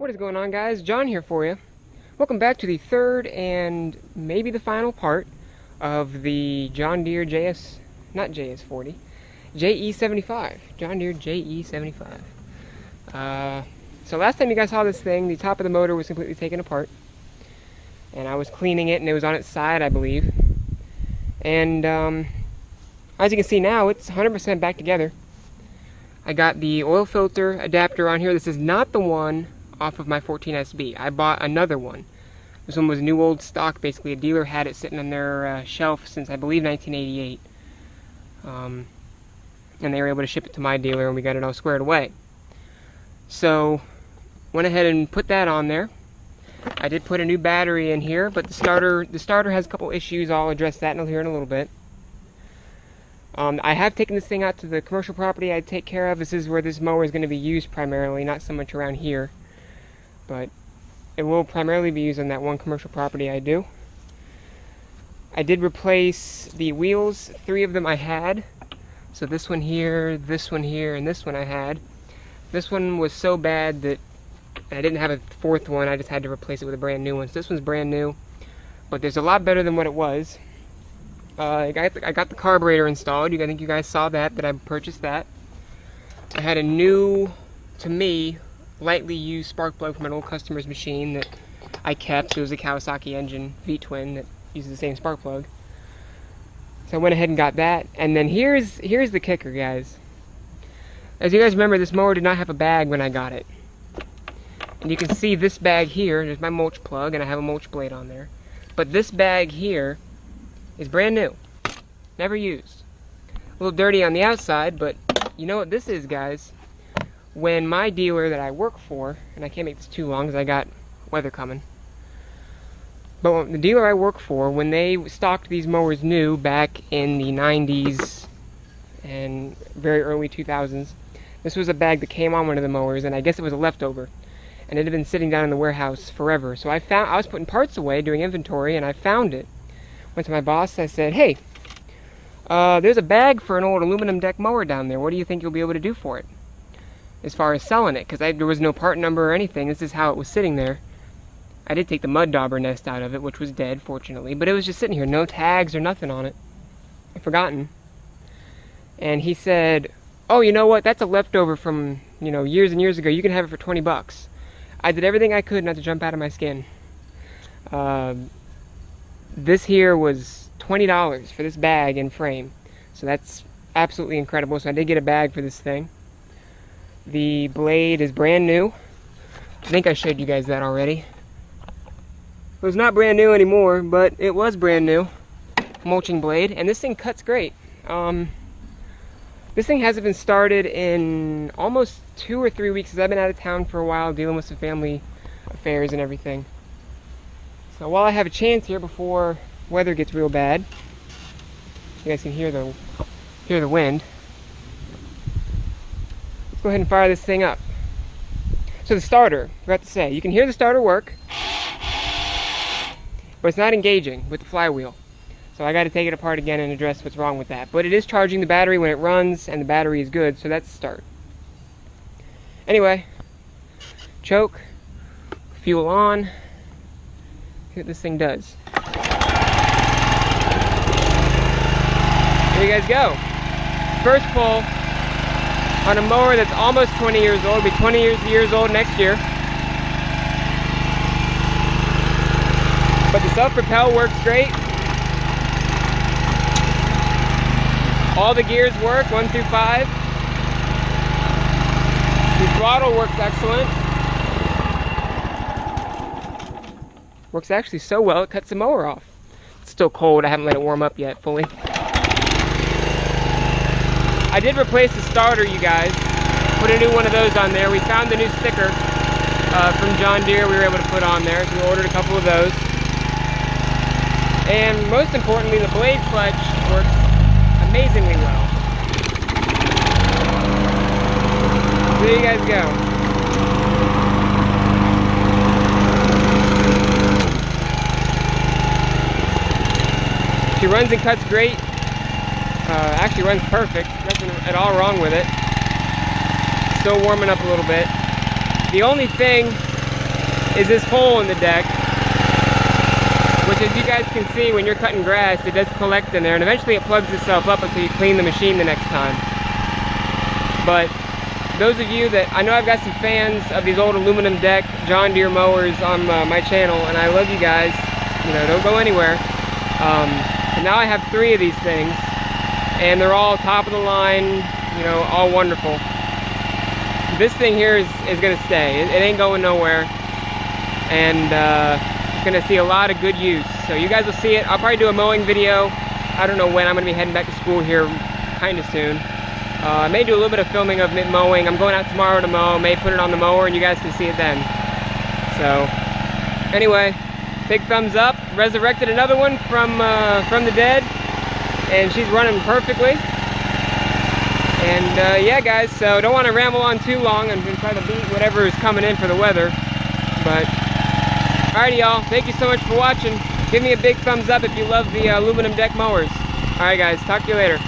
What is going on, guys? John here for you. Welcome back to the third and maybe the final part of the John Deere JE75. John Deere JE75. So last time you guys saw this thing, the top of the motor was completely taken apart. And I was cleaning it and it was on its side, I believe. And as you can see now, it's 100% back together. I got the oil filter adapter on here. This is not the one off of my 14SB. I bought another one. This one was new old stock, basically. A dealer had it sitting on their shelf since, I believe, 1988. And they were able to ship it to my dealer and we got it all squared away. So, went ahead and put that on there. I did put a new battery in here, but the starter has a couple issues. I'll address that here in a little bit. I have taken this thing out to the commercial property I take care of. This is where this mower is going to be used primarily, not so much around here. But it will primarily be used on that one commercial property I do. I did replace the wheels. 3 of them I had. So this one here, and this one I had. This one was so bad that I didn't have a 4th one. I just had to replace it with a brand new one. So this one's brand new, but there's a lot better than what it was. I got the carburetor installed. I think you guys saw that I purchased that. I had a new, to me, lightly used spark plug from an old customer's machine that I kept. It was a Kawasaki engine V-twin that uses the same spark plug. So I went ahead and got that. And then here's the kicker, guys. As you guys remember, this mower did not have a bag when I got it. And you can see this bag here. There's my mulch plug, and I have a mulch blade on there. But this bag here is brand new. Never used. A little dirty on the outside, but you know what this is, guys? When my dealer that I work for, and I can't make this too long because I got weather coming, but when the dealer I work for, when they stocked these mowers new back in the 90s and very early 2000s, this was a bag that came on one of the mowers, and I guess it was a leftover, and it had been sitting down in the warehouse forever. So I was putting parts away doing inventory, and I found it. Went to my boss. I said, "Hey, there's a bag for an old aluminum deck mower down there. What do you think you'll be able to do for it as far as selling it?" Because there was no part number or anything. This is how it was sitting there. I did take the mud dauber nest out of it, which was dead, fortunately, but it was just sitting here, no tags or nothing on it. I'd forgotten. And he said, "Oh, you know what? That's a leftover from, years and years ago. You can have it for 20 bucks." I did everything I could not to jump out of my skin. This here was $20 for this bag and frame. So that's absolutely incredible. So I did get a bag for this thing. The blade is brand new. I think I showed you guys that already. It was not brand new anymore, but it was brand new. Mulching blade. And this thing cuts great. This thing hasn't been started in almost 2 or 3 weeks, because I've been out of town for a while dealing with some family affairs and everything. So while I have a chance here before weather gets real bad, you guys can hear the wind. Let's go ahead and fire this thing up. So the starter, forgot to say, you can hear the starter work, but it's not engaging with the flywheel. So I got to take it apart again and address what's wrong with that. But it is charging the battery when it runs, and the battery is good, so that's the start. Anyway, choke, fuel on. See what this thing does. Here you guys go. First pull on a mower that's almost 20 years old. It'll be 20 years old next year. But the self-propel works great. All the gears work, 1 through 5. The throttle works excellent. Works actually so well, it cuts the mower off. It's still cold, I haven't let it warm up yet fully. I did replace the starter, you guys. Put a new one of those on there. We found the new sticker from John Deere we were able to put on there, so we ordered a couple of those. And most importantly, the blade clutch works amazingly well. So there you guys go. She runs and cuts great. Actually runs perfect. Nothing at all wrong with it. Still warming up a little bit. The only thing is this hole in the deck, which, as you guys can see, when you're cutting grass, it does collect in there, and eventually it plugs itself up until you clean the machine the next time. But those of you that, I know I've got some fans of these old aluminum deck John Deere mowers on my channel, and I love you guys. You know, don't go anywhere. And now I have 3 of these things, and they're all top of the line, you know, all wonderful. This thing here is gonna stay. It ain't going nowhere, and it's gonna see a lot of good use. So you guys will see it. I'll probably do a mowing video. I don't know when. I'm gonna be heading back to school here kind of soon. I may do a little bit of filming of it mowing. I'm going out tomorrow to mow. May put it on the mower, and you guys can see it then. So anyway, big thumbs up. Resurrected another one from the dead, and she's running perfectly. And yeah, guys, so don't want to ramble on too long. I'm going to try to beat whatever is coming in for the weather. But alrighty, y'all, thank you so much for watching. Give me a big thumbs up if you love the aluminum deck mowers. Alright, guys, talk to you later.